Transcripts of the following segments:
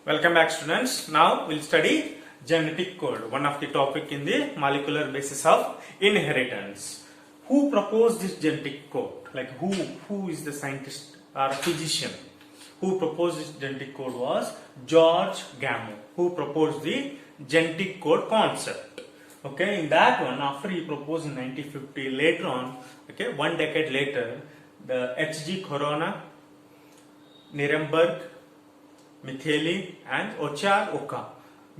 Welcome back, students. Now we'll study genetic code, one of the topic in the molecular basis of inheritance. Who proposed this genetic code? Like who is the scientist or physician who proposed this genetic code was George Gamow, who proposed the genetic code concept. Okay, in that one, after he proposed in 1950, later on, okay, one decade later, the H.G. Corona, Nirenberg, Micheli and Ochar Oka.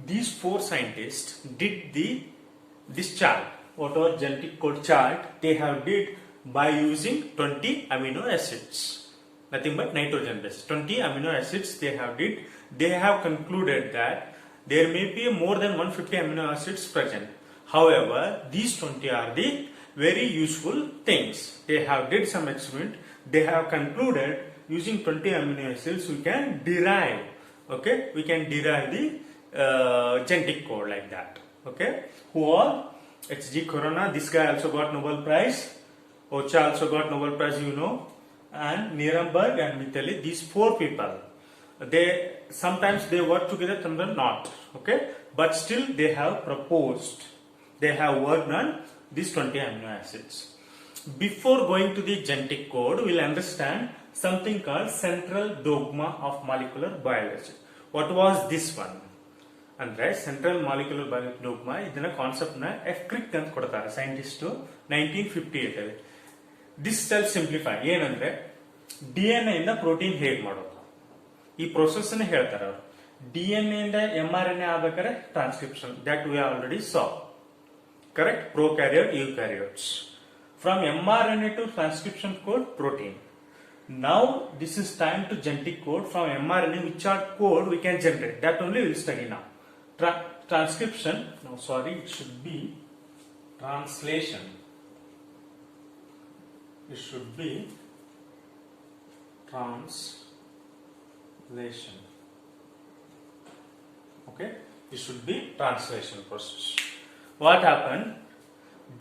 These four scientists did this chart, whatever genetic code chart they have did by using 20 amino acids. Nothing but nitrogen based. 20 amino acids they have did. They have concluded that there may be more than 150 amino acids present. However, these 20 are the very useful things. They have did some experiment. They have concluded using 20 amino acids we can derive. Okay, we can derive the genetic code like that. Okay, who are H.G. Corona? This guy also got Nobel Prize. Ocha also got Nobel Prize, you know, and Nirenberg and Micheli. These four people, they sometimes they work together, sometimes not. Okay, but still they have proposed. They have worked on these 20 amino acids. Before going to the genetic code, we will understand something called central dogma of molecular biology. What was this one? Andre central molecular biology dogma idana concept na F. Crick ant kodtare scientist 1958 alli. This self simplify ಏನಂದ್ರೆ DNA ಇಂದ protein ಹೇಗೆ ಮಾಡೋದು ಈ process ಅನ್ನು ಹೇಳ್ತಾರೆ ಅವರು. DNA ಇಂದ mRNA ಆಗಬೇಕಾದ್ರೆ transcription that we already saw. Correct? Prokaryote, eukaryotes. From mRNA to transcription code protein. Now this is time to genetic code. From mRNA which are code we can generate. That only we will study now. Transcription. No, sorry, it should be translation. It should be translation. Okay, it should be translation process. What happened?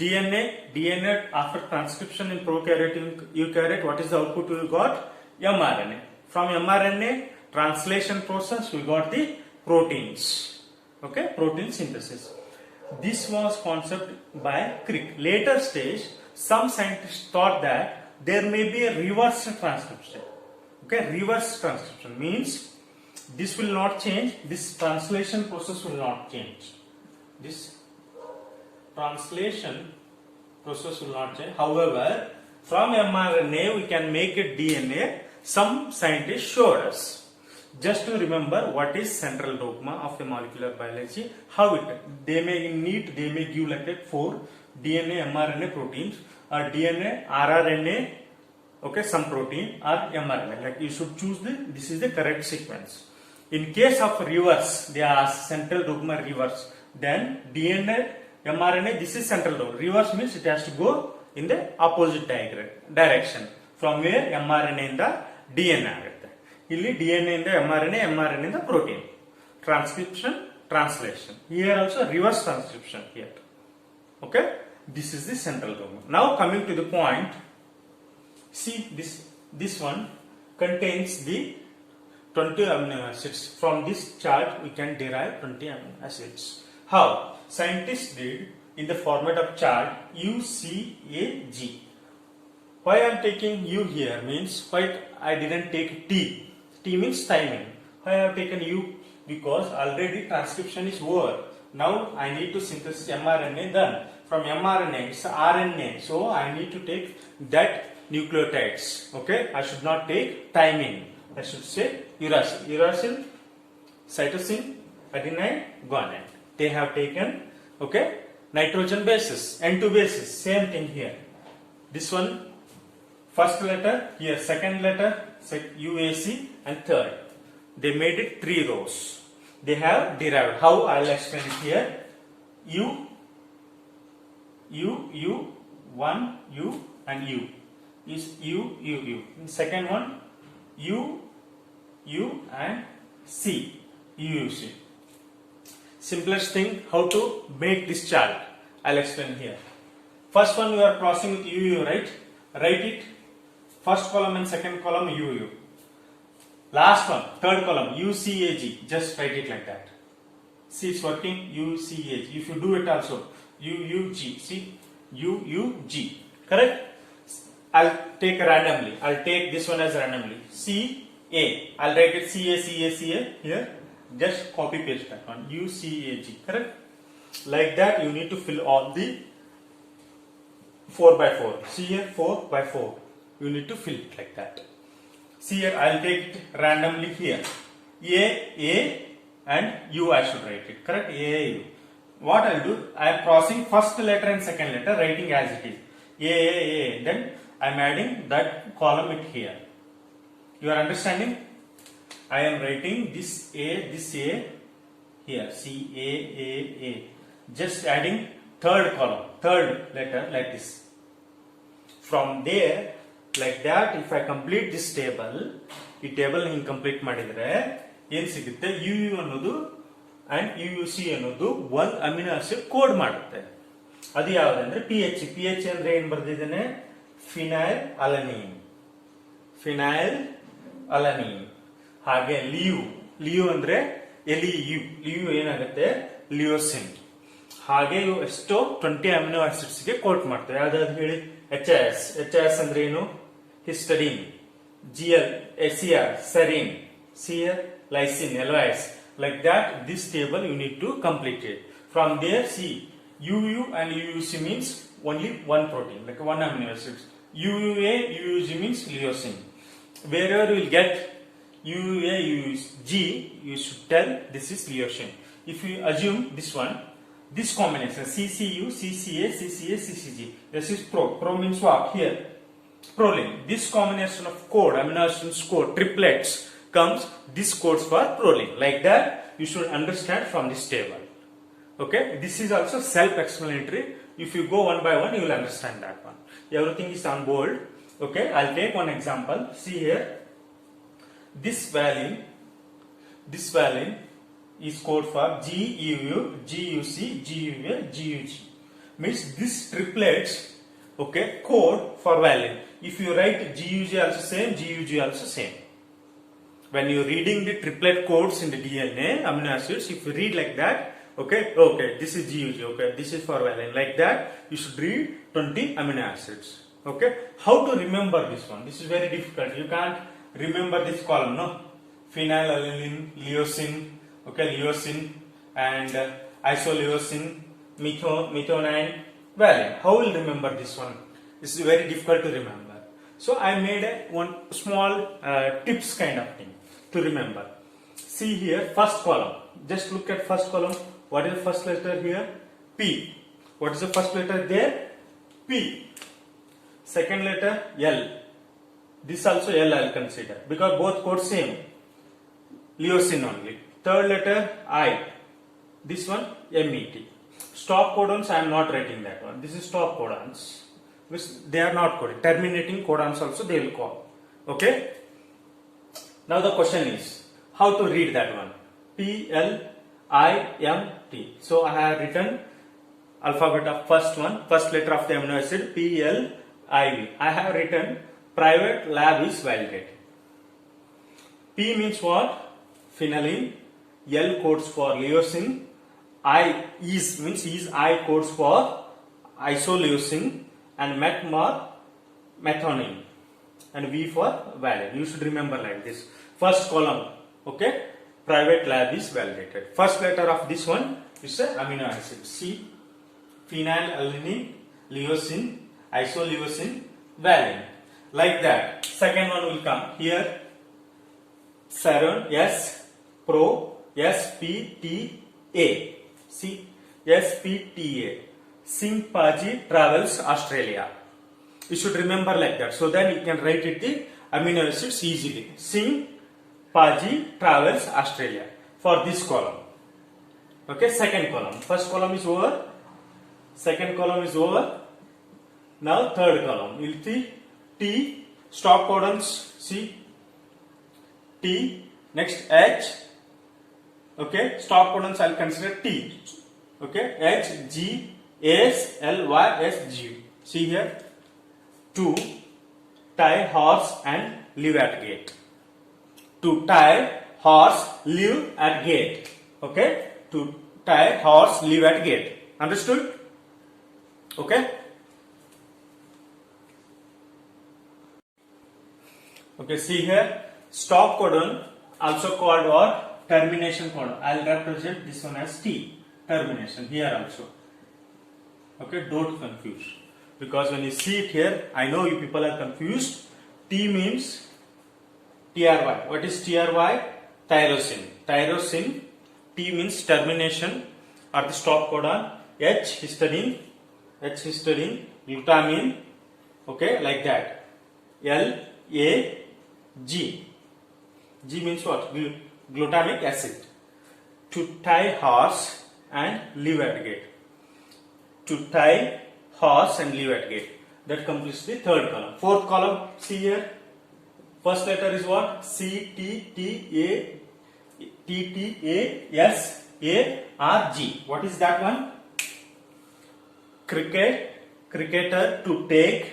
DNA after transcription in prokaryote, eukaryote, what is the output we got? mRNA. From mRNA translation process we got the proteins. Okay, protein synthesis. This was concept by Crick. Later stage, some scientists thought that there may be a reverse transcription. Okay, reverse transcription means this will not change, this translation process will not change. This translation process will not change. However, from mRNA we can make a DNA. Some scientists showed us. Just to remember what is central dogma of the molecular biology, how it they may give like that 4 DNA, mRNA proteins or DNA, rRNA, okay, some protein or mRNA. Like you should choose this is the correct sequence. In case of reverse, they are central dogma reverse. Then DNA, mRNA, this is central dogma. Reverse means it has to go in the opposite direction. From where mRNA in the DNA ಆಗುತ್ತೆ. ಇಲ್ಲಿ DNA ಇಂದ mRNA, mRNA ಇಂದ protein. Transcription, translation. Here also reverse transcription here. Okay, this is the central dogma. Now coming to the point, see this one contains the 20 amino acids. From this chart we can derive 20 amino acids. How? Scientists did in the format of chart UCAG. Why I am taking U here means why I didn't take T. T means timing. Why I have taken U? Because already transcription is over. Now I need to synthesize mRNA done. From mRNA it's RNA. So I need to take that nucleotides. Okay? I should not take timing. I should say uracil. Uracil, cytosine, adenine, guanine. They have taken, okay, nitrogen bases, N2 bases, same thing here. This one, first letter, here second letter, UAC and third. They made it 3 rows. They have derived. How? I will explain it here. U, 1, U and U. Is U. Second one, U and C, UUC. Simplest thing, how to make this chart, I'll explain here. First one we are crossing with UU, right? Write it. First column and second column UU. Last one, third column, UCAG. Just write it like that. See, it's working. UCAG. If you do it also, UUG. See, UUG. Correct? I'll take randomly. I'll take this one as randomly. CA. I'll write it CA here. Just copy paste that one. UCAG. Correct? Like that, you need to fill all the 4 by 4. See here, 4 by 4. You need to fill it like that. See here, I'll take it randomly here. A and U I should write it. Correct? A, U. What I'll do, I am crossing first letter and second letter, writing as it is. A. Then I am adding that column it here. You are understanding? I am writing this A here. See, A. Just adding third column, third letter like this. From there, like that, if I complete this table, ಈ table ಹಿಂಗೆ complete ಮಾಡಿದ್ರೆ ಏನ್ ಸಿಗುತ್ತೆ, UU ಅನ್ನೋದು and UUC ಅನ್ನೋದು ಒಂದು amino acid code ಮಾಡುತ್ತೆ. ಅದು ಯಾವ್ದಂದ್ರೆ PH ಅಂದ್ರೆ ಏನ್ ಬರ್ದಿದ್ದೇನೆ, ಫಿನೈಲ್ ಅಲನೀನ್. ಹಾಗೆ ಲಿಯು ಅಂದ್ರೆ ಲಿಯು ಏನಾಗುತ್ತೆ, ಲಿಯೋಸಿನ್. ಹಾಗೆ ಇವು ಎಷ್ಟೋ 20 ಅಮಿನೋ ಆಸಿಡ್ಸ್ ಗೆ ಕೋಟ್ ಮಾಡ್ತವೆ. ಯಾವ್ದಾದ್ರು ಹೇಳಿ, HS ಅಂದ್ರೆ ಏನು, ಹಿಸ್ಟಡಿನ್. GL, SCR, serine. CR, lysine, LOS. Like that, this table you need to complete it. From there, see, UU and UUC means only one protein, like one amino acid. UUA, UUG means leucine. Wherever you will get UUA, UUG, you should tell this is leucine. If you assume this one, this combination CCU, CCA, CCG, this is pro means what here? Proline. This combination of code, amino acids code, triplets comes, this codes for proline. Like that, you should understand from this table. Okay, this is also self-explanatory. If you go one by one, you will understand that one. Everything is on bold. Okay, I'll take one example. See here, this valine is code for GUU, GUC, GUA, GUG. Means this triplets, okay, code for valine. If you write GUG also same, GUG also same. When you are reading the triplet codes in the DNA amino acids, if you read like that, okay, this is GUG, okay, this is for valine. Like that, you should read 20 amino acids. Okay, how to remember this one? This is very difficult. You can't remember this column, no? Phenylalanine, leucine, okay, leucine and isoleucine, methionine, valine. How will remember this one? This is very difficult to remember. So I made one small tips kind of thing to remember. See here, first column. Just look at first column. What is the first letter here? P. What is the first letter there? P. Second letter L. This also L I will consider because both codes same. Leucine only. Third letter I. This one MET. Stop codons I am not writing that one. This is stop codons, which they are not coded. Terminating codons also they will call. Okay. Now the question is how to read that one. PLIMT. So I have written alphabet of first one, first letter of the amino acid PLIV. I have written private lab is validated. P means what? Phenylalanine. L codes for leucine. I means I codes for isoleucine and methionine and V for valine. You should remember like this. First column, okay, private lab is validated. First letter of this one is a amino acid. C, phenylalanine, leucine, isoleucine, valine. Like that. Second one will come here. Serine, S, Pro, SPTA. See, SPTA. Singh-Paji travels Australia. You should remember like that. So then you can write it the amino acids easily. Singh-Paji travels Australia for this column. Okay, second column. First column is over. Second column is over. Now third column. You will see T, stop codons, C, T, next H. Okay, stop codons I will consider T. Okay, H, G, S, L, Y, S, G. See here, 2, tie, horse and live at gate. To tie horse, live at gate. Okay? To tie horse, live at gate. Understood? Okay? Okay, see here, stop codon, also called or termination codon. I'll represent this one as T, termination, here also. Okay, don't confuse. Because when you see it here, I know you people are confused. T means TRY. What is TRY? Tyrosine. Tyrosine. T means termination or the stop codon. H histidine. H histidine. Glutamine. Okay, like that. L A G. G means what? Glutamic acid. To tie horse and live at gate. To tie horse and live at gate. That completes the third column. Fourth column, see here. First letter is what? C T T A T T A S A R G. What is that one? Cricket, cricketer, to take,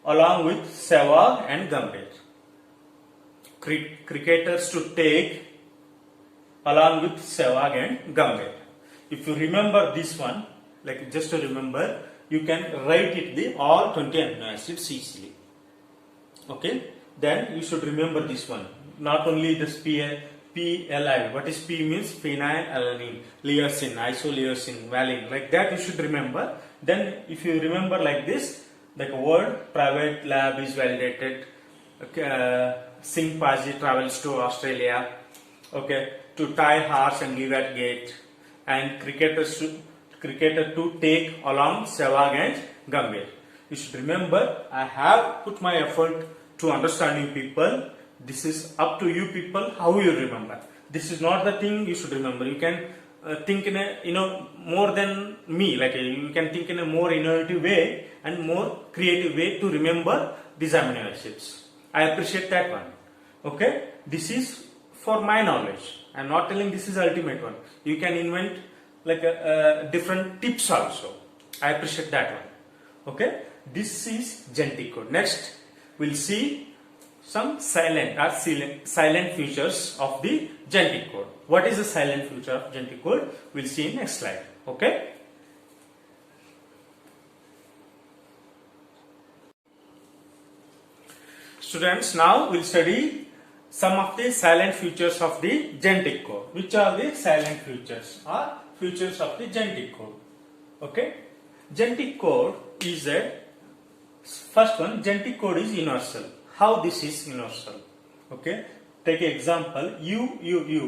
along with Sehwag and Gambhir. Cricketers to take, along with Sehwag and Gambhir. If you remember this one, like just to remember, you can write it the all 20 amino acids easily. Okay? Then you should remember this one. Not only this PLI. What is P means? Phenylalanine, leucine, isoleucine, valine. Like that you should remember. Then if you remember like this, like a word, private lab is validated. Okay, Singh Paji travels to Australia. Okay, to tie horse and live at gate. And cricketer to take along Sehwag and Gambhir. You should remember, I have put my effort to understand you people. This is up to you people how you remember. This is not the thing you should remember. You can think in a more than me. Like you can think in a more innovative way and more creative way to remember these amino acids. I appreciate that one. Okay, this is for my knowledge. I am not telling this is ultimate one. You can invent like different tips also. I appreciate that one. Okay, this is genetic code. Next, we'll see some silent features of the genetic code. What is the silent feature of genetic code? We'll see in next slide. Okay. Students, now we'll study some of the silent features of the genetic code. Which are the silent features or features of the genetic code? Okay. Genetic code is first one, genetic code is universal. How this is universal? Okay. Take an example. U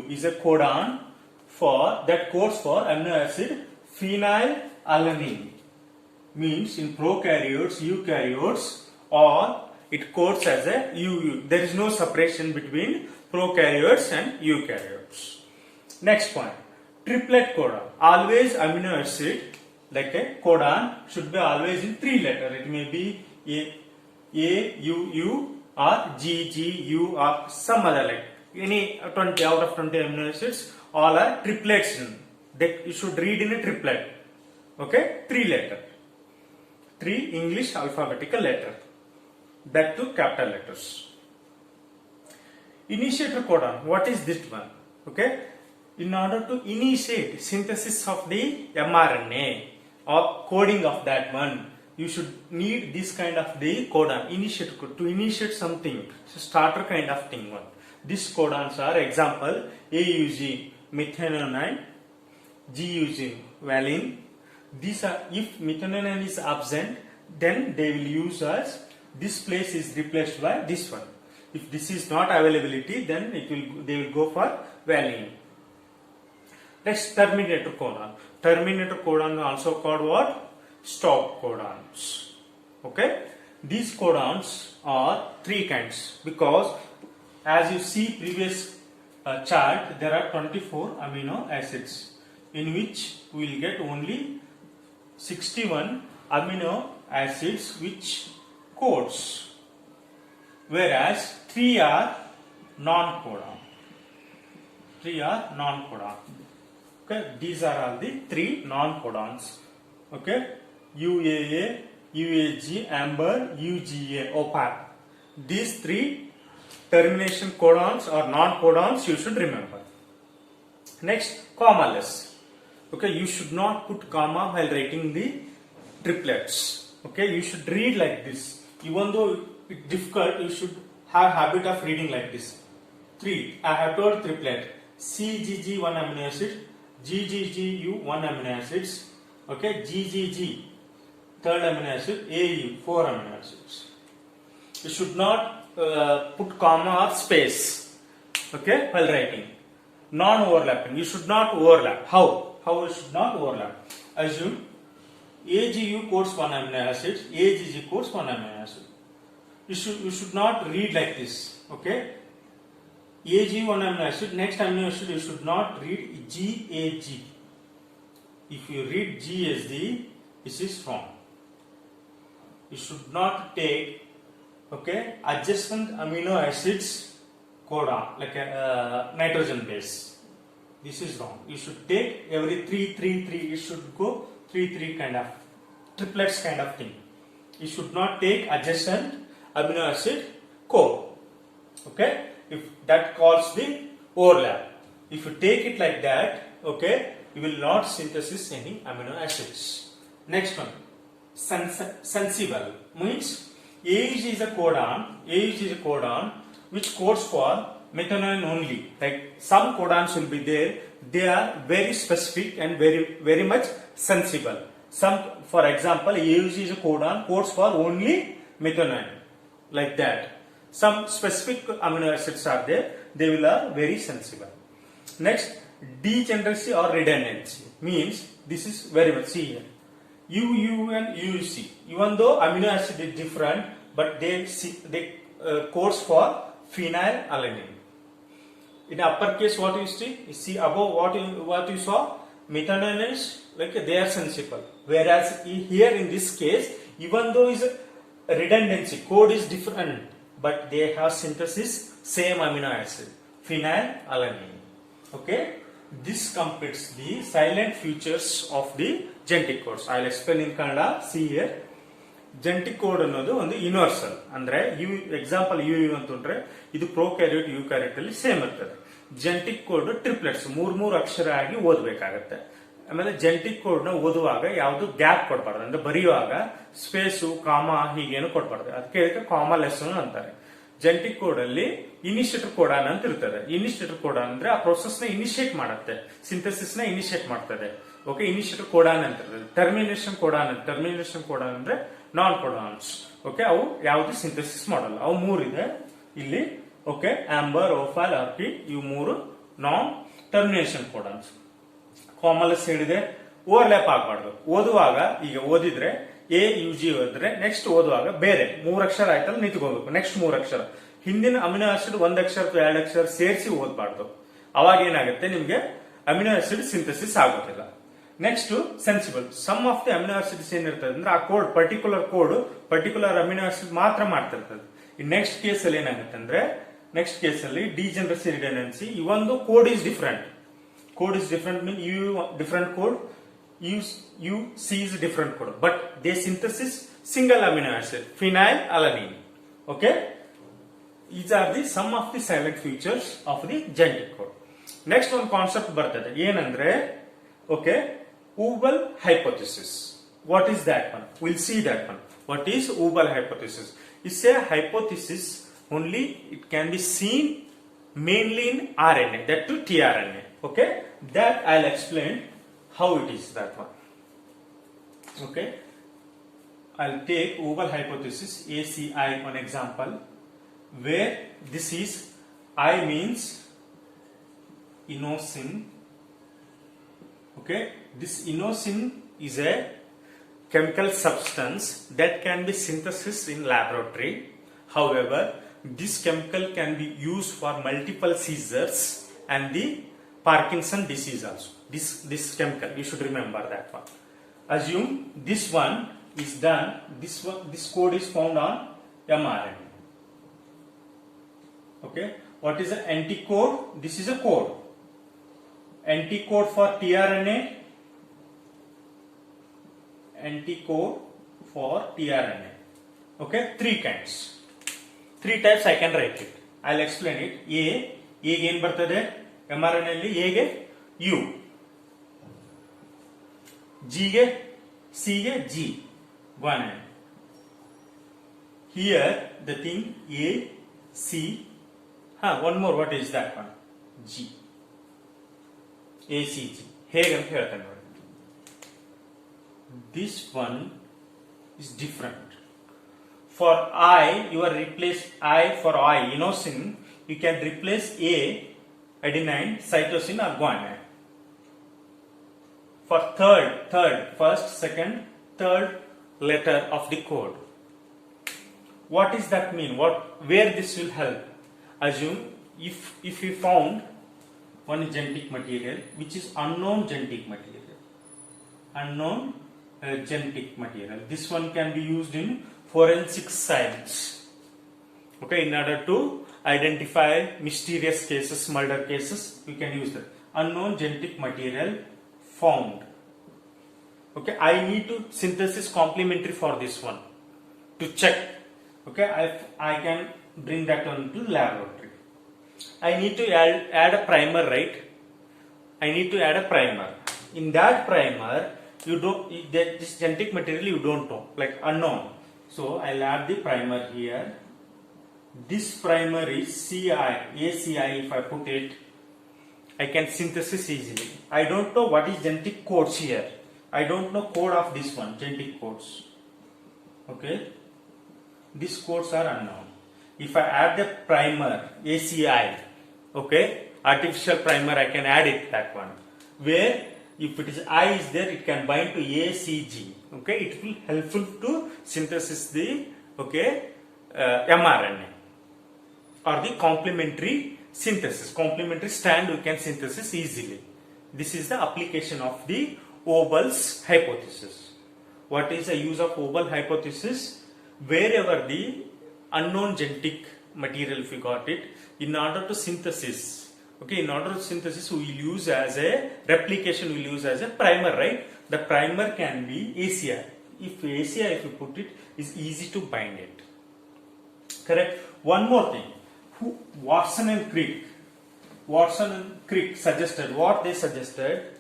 is a codon for that codes for amino acid phenylalanine. Means in prokaryotes, eukaryotes, or it codes as a UU. There is no separation between prokaryotes and eukaryotes. Next point, triplet codon. Always amino acid like a codon should be always in 3 letters. It may be A, U, U or G, G, U or some other like any 20 out of 20 amino acids. All are triplets. You should read in a triplet. Okay, 3 letters. 3 English alphabetical letters. That to capital letters. Initiator codon. What is this one? Okay. In order to initiate synthesis of the mRNA or coding of that one, you should need this kind of the codon. Initiate code to initiate something. So starter kind of thing one. These codons are example AUG methionine, GUG valine. These are, if methionine is absent, then they will use as this place is replaced by this one. If this is not availability, then they will go for valine. Next, terminator codon. Terminator codon also called what? Stop codons. Okay. These codons are 3 kinds because as you see previous chart, there are 24 amino acids in which we will get only 61 amino acids which codes, whereas 3 are non-codon. 3 are non-codon. Okay, these are all the 3 non-codons. Okay, UAA, UAG, amber, UGA, opaque. These 3 termination codons or non-codons you should remember. Next, commaless. Okay, you should not put comma while writing the triplets. Okay, you should read like this. Even though it's difficult, you should have habit of reading like this. 3. I have told triplet. CGG 1 amino acid, GGGU 1 amino acids. Okay, GGG 3rd amino acid, AU 4 amino acids. You should not put comma or space. Okay, while writing. Non-overlapping. You should not overlap. How? How you should not overlap? Assume AGU codes 1 amino acid, AGG codes 1 amino acid. You should not read like this. Okay? AG 1 amino acid, next amino acid you should not read GAG. If you read G as the, this is wrong. You should not take adjacent amino acids codon like a nitrogen base. This is wrong. You should take every 3, 3, 3. You should go 3, 3 kind of triplets kind of thing. You should not take adjacent amino acid code. Okay, if that calls the overlap. If you take it like that, okay, you will not synthesize any amino acids. Next one, sensible means AUG is a codon which codes for methionine only. Like some codons will be there, they are very specific and very much sensible. Some, for example, AUG is a codon codes for only methionine, like that. Some specific amino acids are there, they will are very sensible. Next, degeneracy or redundancy means this is very much, see here, UU and UUC. Even though amino acid is different, but they codes for phenylalanine. In uppercase, what you see? You see above what you saw, methionine is like they are sensible. Whereas here in this case, even though is redundancy, code is different, but they have synthesis same amino acid, phenylalanine. Okay, this completes the silent features of the genetic codes. I will explain in Kannada. See here. Genetic code ಅನ್ನೋದು ಒಂದು universal ಅಂದ್ರೆ example you ಅಂತಂದ್ರೆ ಇದು ಪ್ರೋಕ್ಯಾರಿಯೋಟ್ eukaryote ಅಲ್ಲಿ same ಇರ್ತದೆ. Genetic code triplets ಮೂರ್ ಅಕ್ಷರ ಆಗಿ ಓದಬೇಕಾಗತ್ತೆ. ಆಮೇಲೆ ಜೆನೆಟಿಕ್ ಕೋಡ್ ನ ಓದುವಾಗ ಯಾವುದು ಗ್ಯಾಪ್ ಕೊಡಬಾರ್ದು, ಅಂದ್ರೆ ಬರೆಯುವಾಗ ಸ್ಪೇಸು ಕಾಮಾ ಹೀಗೇನು ಕೊಡಬಾರ್ದು. ಅದಕ್ಕೆ ಕಾಮಾಲೆಸ್ ಅಂತಾರೆ. ಜೆನೆಟಿಕ್ ಕೋಡ್ ಅಲ್ಲಿ ಇನಿಷಿಯೇಟರ್ ಕೋಡಾನ್ ಅಂತ ಇರ್ತದೆ. ಇನಿಷಿಯೇಟರ್ ಕೋಡಾನ್ ಅಂದ್ರೆ ಆ ಪ್ರೊಸೆಸ್ ನ ಇನಿಷಿಯೇಟ್ ಮಾಡುತ್ತೆ, ಸಿಂಥಸಿಸ್ ನ ಇನಿಷಿಯೇಟ್ ಮಾಡ್ತದೆ. ಓಕೆ, ಇನಿಷಿಯೇಟರ್ ಕೋಡಾನ್ ಅಂತ ಇರ್ತದೆ. ಟರ್ಮಿನೇಷನ್ ಕೋಡಾನ್ ಅಂದ್ರೆ ನಾನ್ ಕೋಡಾನ್ಸ್. ಓಕೆ, ಅವು ಯಾವುದು ಸಿಂಥಸಿಸ್ ಮಾಡಲ್ಲ. ಅವು ಮೂರಿದೆ ಇಲ್ಲಿ. ಓಕೆ, ಆಂಬರ್, ಓಫಾಲ್, ಆರ್ಪಿ, ಇವು ಮೂರು ನಾನ್ ಟರ್ಮಿನೇಷನ್ ಕೋಡಾನ್ಸ್. ಕಾಮಲೆಸ್ ಹೇಳಿದೆ, ಓವರ್ಲ್ಯಾಪ್ ಆಗಬಾರ್ದು. ಓದುವಾಗ ಈಗ ಓದಿದ್ರೆ AUG ಓದಿದ್ರೆ ನೆಕ್ಸ್ಟ್ ಓದುವಾಗ ಬೇರೆ 3 ಅಕ್ಷರ ಆಯ್ತಲ್ಲ ನಿಂತ್ಕೋಬೇಕು. ನೆಕ್ಸ್ಟ್ 3 ಅಕ್ಷರ ಹಿಂದಿನ ಅಮಿನೋ ಆಸಿಡ್ 1 ಅಕ್ಷರ 2 ಅಕ್ಷರ ಸೇರಿಸಿ ಓದಬಾರ್ದು. ಅವಾಗ ಏನಾಗುತ್ತೆ, ನಿಮ್ಗೆ ಅಮಿನೋ ಆಸಿಡ್ ಸಿಂಥಸಿಸ್ ಆಗೋದಿಲ್ಲ. Next sensible. Some of the amino acids ಏನಿರ್ತದೆ ಅಂದ್ರೆ ಆ ಕೋಡ್ ಪರ್ಟಿಕ್ಯುಲರ್ ಅಮಿನೋ ಆಸಿಡ್ ಮಾತ್ರ ಮಾಡ್ತಿರ್ತದೆ. ಈ ನೆಕ್ಸ್ಟ್ ಕೇಸ್ ಅಲ್ಲಿ ಏನಾಗುತ್ತೆ ಅಂದ್ರೆ, ನೆಕ್ಸ್ಟ್ ಕೇಸ್ ಅಲ್ಲಿ ಡಿಜೆನರಸಿ ರಿಡಂಡೆನ್ಸಿ, ಈ ಒಂದು code is different mean different code, UC is different code, but they synthesis single amino acid, phenylalanine. Okay, these are the some of the silent features of the genetic code. Next one concept ಬರ್ತದೆ ಏನಂದ್ರೆ, okay, Ubel hypothesis. What is that one? We'll see that one. What is Ubel hypothesis? It's a hypothesis, only it can be seen mainly in RNA, that to tRNA. Okay, that I'll explain how it is, that one. Okay, I'll take Ubel hypothesis, ACI, one example, where this is I means inosine. Okay, this inosine is a chemical substance that can be synthesized in laboratory. However, this chemical can be used for multiple seizures and the Parkinson disease also. This chemical, you should remember that one. Assume this one is done, this code is found on mRNA. Okay, what is the anticode? This is a code. Anticode for tRNA, Okay, 3 kinds. 3 types I can write it. I'll explain it. A ಗೆ ಏನ್ ಬರ್ತದೆ mRNA ಅಲ್ಲಿ A ಗೆ U, G ಗೆ C ಗೆ G, guanine. Here the thing A, C, one more, what is that one? G, A, C, G. ಹೇಗಂತ ಹೇಳ್ತಾನೆ ನೋಡಿ. This one is different. For I, you are replace I for I, inosine, you can replace A, adenine, cytosine or guanine. For first, second, third letter of the code. What does that mean? Where this will help? Assume if we found one genetic material which is unknown genetic material. This one can be used in forensic science. Okay, in order to identify mysterious cases, murder cases, we can use that. Unknown genetic material found. Okay, I need to synthesis complementary for this one to check. Okay, I can bring that on to laboratory. I need to add a primer, right? I need to add a primer. In that primer, you don't, this genetic material you don't know, like unknown. So I'll add the primer here. This primer is ACI. If I put it, I can synthesis easily. I don't know what is genetic codes here. I don't know code of this one, genetic codes. Okay, these codes are unknown. If I add the primer ACI, okay, artificial primer, I can add it, that one, where if it is I is there, it can bind to ACG. Okay, it will helpful to synthesis the mRNA or the complementary synthesis. Complementary strand we can synthesis easily. This is the application of the Obel's hypothesis. What is the use of Obel hypothesis? Wherever the unknown genetic material, if you got it, in order to synthesis, okay, in order to synthesis, we will use as a replication, we will use as a primer, right? The primer can be ACI. If ACI, if you put it, is easy to bind it. Correct? One more thing. Watson and Crick suggested, what they suggested,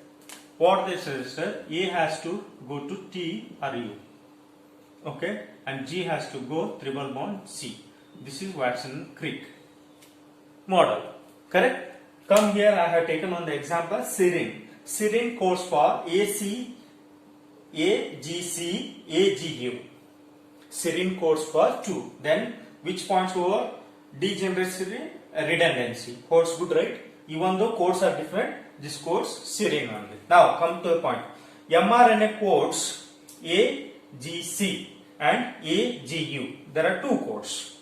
A has to go to T or U. Okay, and G has to go triple bond C. This is Watson and Crick model. Correct? Come here, I have taken on the example serine. Serine codes for AC, AGC, AGU. Serine codes for 2. Then which points over? Degeneracy, redundancy. Codes good, right? Even though codes are different, this codes serine only. Now come to the point. mRNA codes AGC and AGU. There are 2 codes.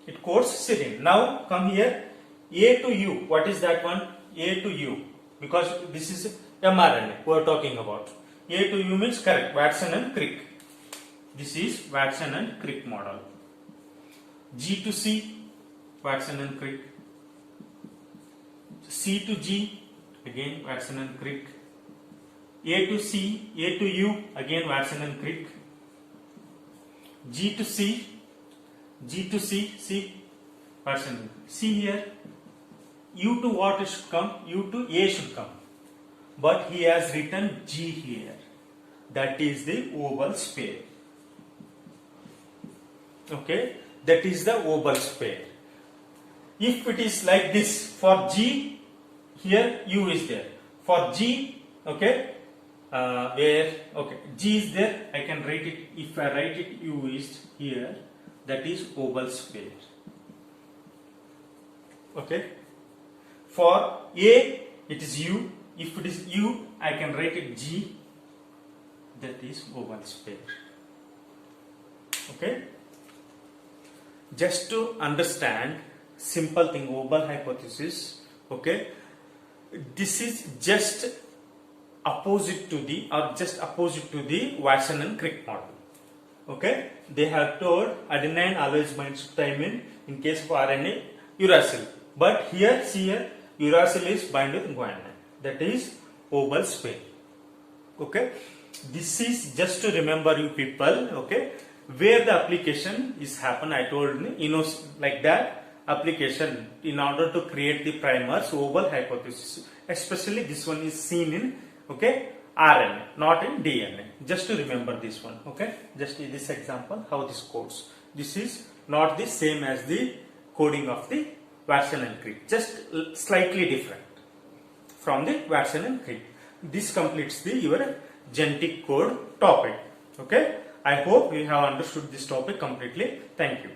It codes serine. Now come here. A to U. What is that one? A to U. Because this is mRNA we are talking about. A to U means correct. Watson and Crick. This is Watson and Crick model. G to C. Watson and Crick. C to G. Again Watson and Crick. A to C. A to U. Again Watson and Crick. G to C. G to C. C. Watson and Crick. See here. U to what should come? U to A should come. But he has written G here. That is the Obel's pair. Okay, that is the Obel's pair. If it is like this, for G, here U is there. For G, okay, where, okay, G is there, I can write it, if I write it U is here, that is Obel's pair. Okay. For A, it is U. If it is U, I can write it G. That is Obel's pair. Okay. Just to understand simple thing, Obel hypothesis. Okay. This is just opposite to the Watson and Crick model. Okay. They have told adenine always binds to thymine, in case of RNA uracil. But here, see here, uracil is bind with guanine. That is Obel's pair. Okay. This is just to remember you people. Okay. Where the application is happen, I told like that. application in order to create the primers oval hypothesis. Especially this one is seen in, okay, RNA, not in DNA. Just to remember this one, okay. Just in this example, how this codes. This is not the same as the coding of the Watson and Crick, just slightly different from the Watson and Crick. This completes the your genetic code topic. Okay. I hope you have understood this topic completely. Thank you.